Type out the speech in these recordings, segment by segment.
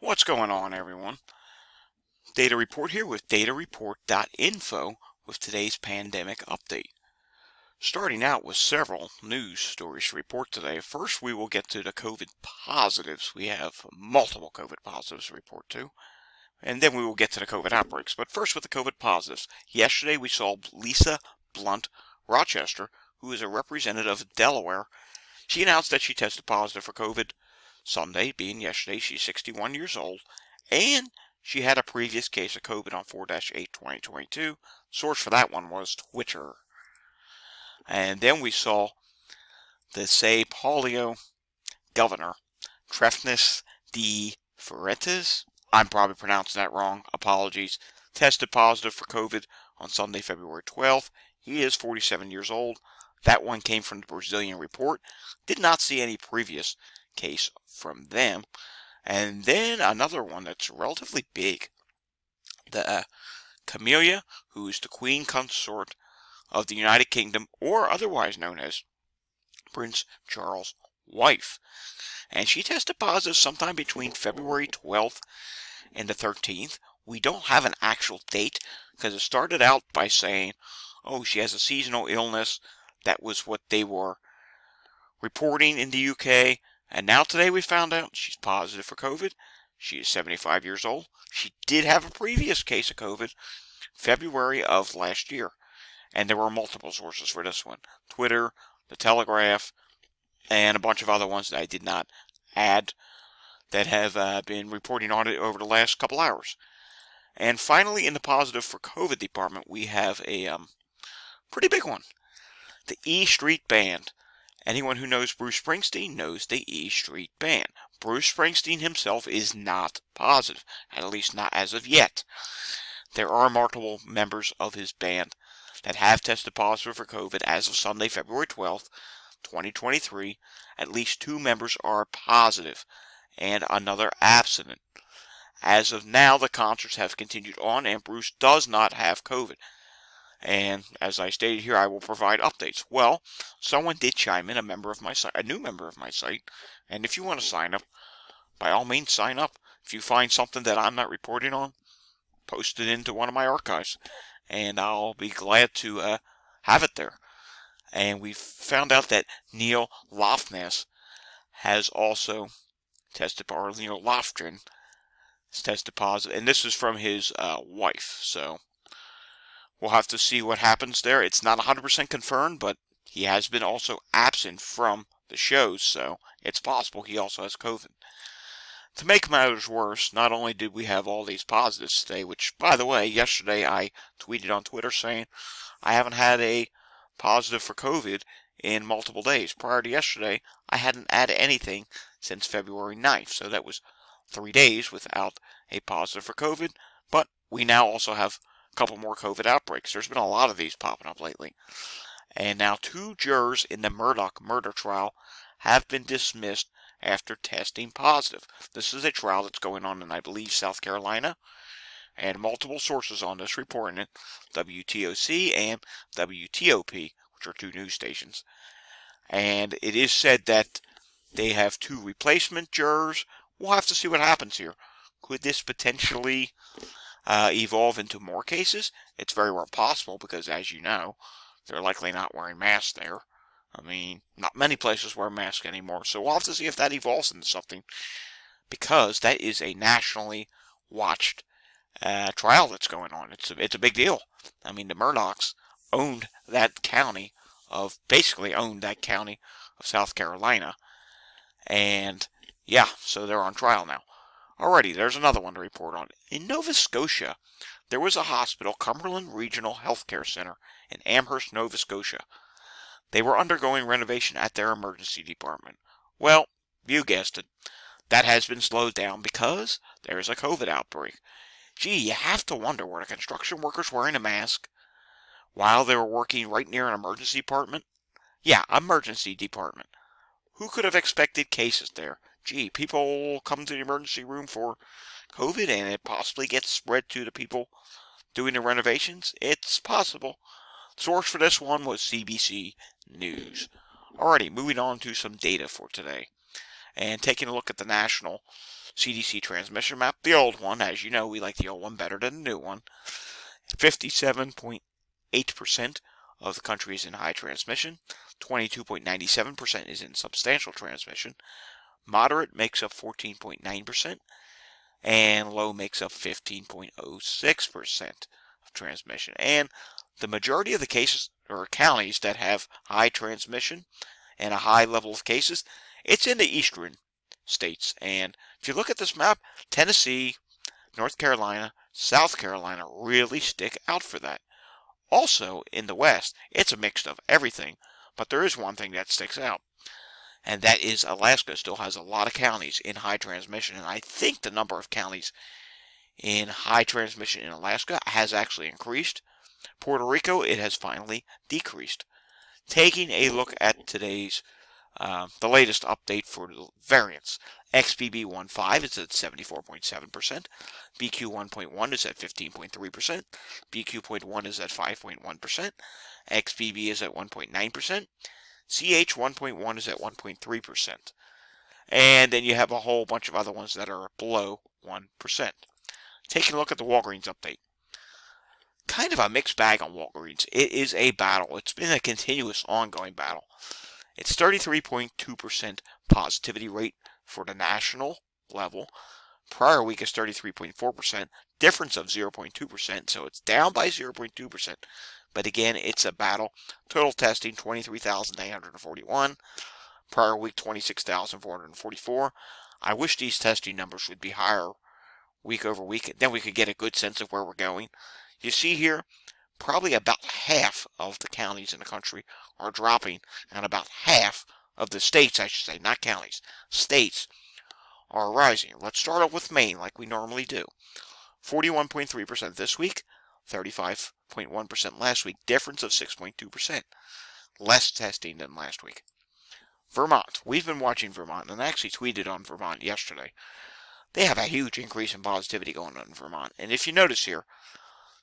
What's going on, everyone? Data Report here with datareport.info with today's pandemic update. Starting out with several news stories to report today. First, we will get to the COVID positives. We have multiple COVID positives to report to. And then we will get to the COVID outbreaks. But first with the COVID positives. Yesterday we saw Lisa Blunt Rochester, who is a representative of Delaware. She announced that she tested positive for COVID Sunday, being yesterday. She's 61 years old, and she had a previous case of COVID on 4-8-2022. Source for that one was Twitter. And then we saw the Sao Paulo governor, Trefnis de Freitas, I'm probably pronouncing that wrong, apologies, tested positive for COVID on Sunday, February 12th. He is 47 years old. That one came from the Brazilian report. Did not see any previous case from them. And then another one that's relatively big. The Camilla, who is the Queen Consort of the United Kingdom, or otherwise known as Prince Charles' wife. And she tested positive sometime between February 12th and the 13th. We don't have an actual date because it started out by saying, oh, she has a seasonal illness. That was what they were reporting in the UK. And now today we found out she's positive for COVID. She is 75 years old. She did have a previous case of COVID February of last year. And there were multiple sources for this one. Twitter, The Telegraph, and a bunch of other ones that I did not add that have been reporting on it over the last couple hours. And finally, in the positive for COVID department, we have a pretty big one. The E Street Band. Anyone who knows Bruce Springsteen knows the E Street Band. Bruce Springsteen himself is not positive, at least not as of yet. There are multiple members of his band that have tested positive for COVID as of Sunday, February 12th, 2023. At least 2 members are positive and another absent. As of now, the concerts have continued on and Bruce does not have COVID. And as I stated here, I will provide updates. Well, someone did chime in, a member of my site, a new member of my site. And if you want to sign up, by all means sign up. If you find something that I'm not reporting on, post it into one of my archives. And I'll be glad to have it there. And we found out that Neil Lofgren has also tested positive. Neil Lofgren has tested positive. And this is from his wife. So we'll have to see what happens there. It's not 100% confirmed, but he has been also absent from the shows, so it's possible he also has COVID. To make matters worse, not only did we have all these positives today, which, by the way, yesterday I tweeted on Twitter saying I haven't had a positive for COVID in multiple days. Prior to yesterday, I hadn't had anything since February 9th, so that was 3 days without a positive for COVID, but we now also have couple more COVID outbreaks. There's been a lot of these popping up lately. And now 2 jurors in the Murdoch murder trial have been dismissed after testing positive. This is a trial that's going on in, I believe, South Carolina. And multiple sources on this reporting it. WTOC and WTOP, which are 2 news stations. And it is said that they have 2 replacement jurors. We'll have to see what happens here. Could this potentially evolve into more cases? It's very well possible because, as you know, they're likely not wearing masks there. I mean, not many places wear masks anymore, so we'll have to see if that evolves into something, because that is a nationally watched trial that's going on. It's a big deal. I mean, the Murdochs basically owned that county of South Carolina, and yeah, so they're on trial now. Alrighty, there's another one to report on. In Nova Scotia, there was a hospital, Cumberland Regional Healthcare Center, in Amherst, Nova Scotia. They were undergoing renovation at their emergency department. Well, you guessed it. That has been slowed down because there's a COVID outbreak. Gee, you have to wonder, were the construction workers wearing a mask while they were working right near an emergency department? Yeah, emergency department. Who could have expected cases there? Gee, people come to the emergency room for COVID and it possibly gets spread to the people doing the renovations? It's possible. Source for this one was CBC News. Alrighty, moving on to some data for today. And taking a look at the national CDC Transmission Map, the old one, as you know, we like the old one better than the new one. 57.8% of the country is in high transmission. 22.97% is in substantial transmission. Moderate makes up 14.9%. And low makes up 15.06% of transmission. And the majority of the cases or counties that have high transmission and a high level of cases, it's in the eastern states. And if you look at this map, Tennessee, North Carolina, South Carolina really stick out for that. Also, in the west, it's a mix of everything, but there is one thing that sticks out, and that is Alaska still has a lot of counties in high transmission, and I think the number of counties in high transmission in Alaska has actually increased. Puerto Rico, it has finally decreased. Taking a look at today's the latest update for the variants. XBB.1.5 is at 74.7%. BQ.1.1 is at 15.3%. BQ.1 is at 5.1%. XBB is at 1.9%. CH1.1 is at 1.3%. And then you have a whole bunch of other ones that are below 1%. Taking a look at the Walgreens update. Kind of a mixed bag on Walgreens. It is a battle. It's been a continuous, ongoing battle. It's 33.2% positivity rate for the national level. Prior week is 33.4%, difference of 0.2%, so it's down by 0.2%. But again, it's a battle. Total testing, 23,841. Prior week, 26,444. I wish these testing numbers would be higher week over week. Then we could get a good sense of where we're going. You see here, probably about half of the counties in the country are dropping, and about half of the states, I should say, not counties, states are rising. Let's start off with Maine, like we normally do. 41.3% this week, 35.1% last week, difference of 6.2%. Less testing than last week. Vermont, we've been watching Vermont, and I actually tweeted on Vermont yesterday. They have a huge increase in positivity going on in Vermont, and if you notice here,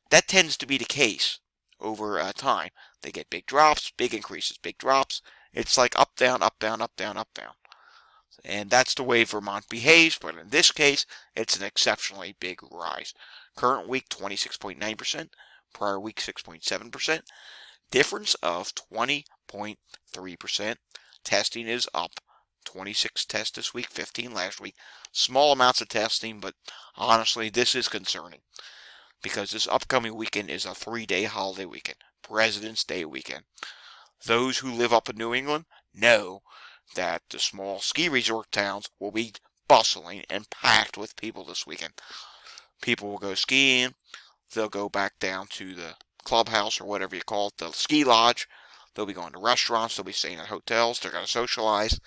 that tends to be the case over time. They get big drops, big increases, big drops. It's like up, down, up, down, up, down, up, down. And that's the way Vermont behaves, but in this case, it's an exceptionally big rise. Current week, 26.9%. Prior week, 6.7%. Difference of 20.3%. Testing is up. 26 tests this week, 15 last week. Small amounts of testing, but honestly, this is concerning, because this upcoming weekend is a 3-day holiday weekend, President's Day weekend. Those who live up in New England know that the small ski resort towns will be bustling and packed with people this weekend. People will go skiing, they'll go back down to the clubhouse or whatever you call it, the ski lodge, they'll be going to restaurants, they'll be staying at hotels, they're going to socialize.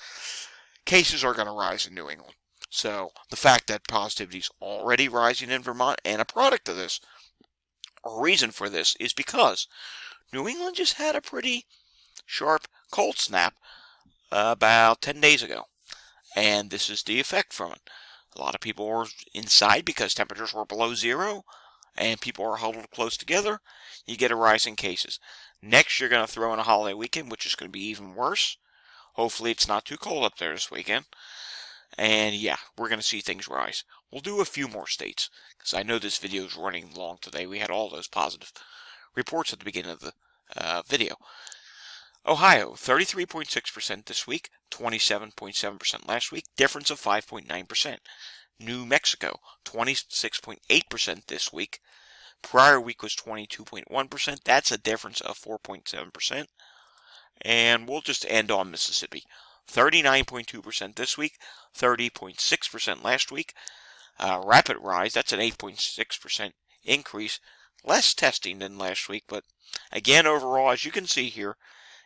Cases are going to rise in New England. So the fact that positivity is already rising in Vermont, and a product of this, a reason for this, is because New England just had a pretty sharp cold snap about 10 days ago. And this is the effect from it. A lot of people were inside because temperatures were below zero, and people are huddled close together. You get a rise in cases. Next, you're going to throw in a holiday weekend, which is going to be even worse. Hopefully, it's not too cold up there this weekend. And yeah, we're going to see things rise. We'll do a few more states, because I know this video is running long today. We had all those positive reports at the beginning of the video. Ohio, 33.6% this week, 27.7% last week, difference of 5.9%. New Mexico, 26.8% this week. Prior week was 22.1%. That's a difference of 4.7%. And we'll just end on Mississippi. 39.2% this week, 30.6% last week. Rapid rise, that's an 8.6% increase. Less testing than last week, but again, overall, as you can see here,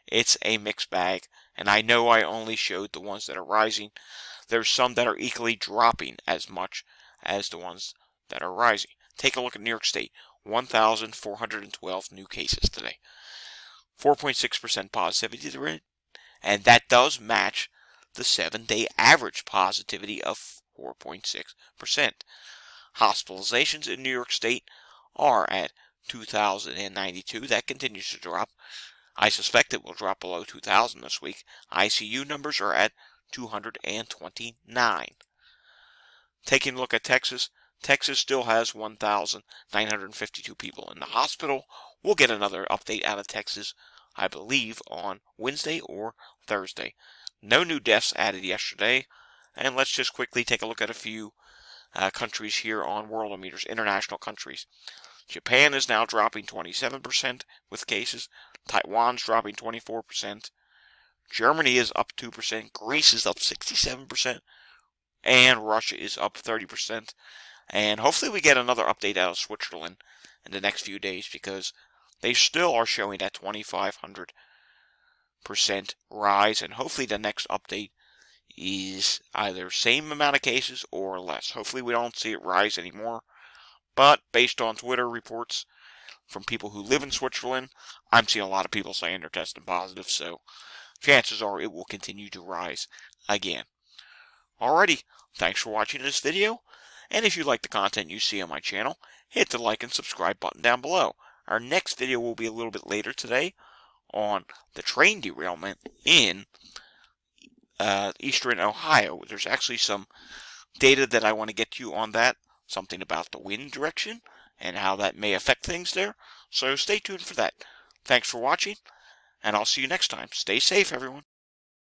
it's a mixed bag. And I know I only showed the ones that are rising. There's some that are equally dropping as much as the ones that are rising. Take a look at New York State. 1,412 new cases today. 4.6% positivity rate. And that does match the 7-day average positivity of 4.6%. Hospitalizations in New York State are at 2,092. That continues to drop. I suspect it will drop below 2,000 this week. ICU numbers are at 229. Taking a look at Texas, Texas still has 1,952 people in the hospital. We'll get another update out of Texas, I believe, on Wednesday or Thursday. No new deaths added yesterday. And let's just quickly take a look at a few countries here on Worldometers, international countries. Japan is now dropping 27% with cases. Taiwan's dropping 24%. Germany is up 2%. Greece is up 67%. And Russia is up 30%. And hopefully we get another update out of Switzerland in the next few days, because they still are showing that 2,500% rise. And hopefully the next update is either same amount of cases or less. Hopefully we don't see it rise anymore. But based on Twitter reports from people who live in Switzerland, I'm seeing a lot of people saying they're testing positive, so chances are it will continue to rise again. Alrighty, thanks for watching this video, and if you like the content you see on my channel, hit the like and subscribe button down below. Our next video will be a little bit later today on the train derailment in eastern Ohio. There's actually some data that I want to get to you on that, something about the wind direction and how that may affect things there. So stay tuned for that. Thanks for watching, and I'll see you next time. Stay safe, everyone.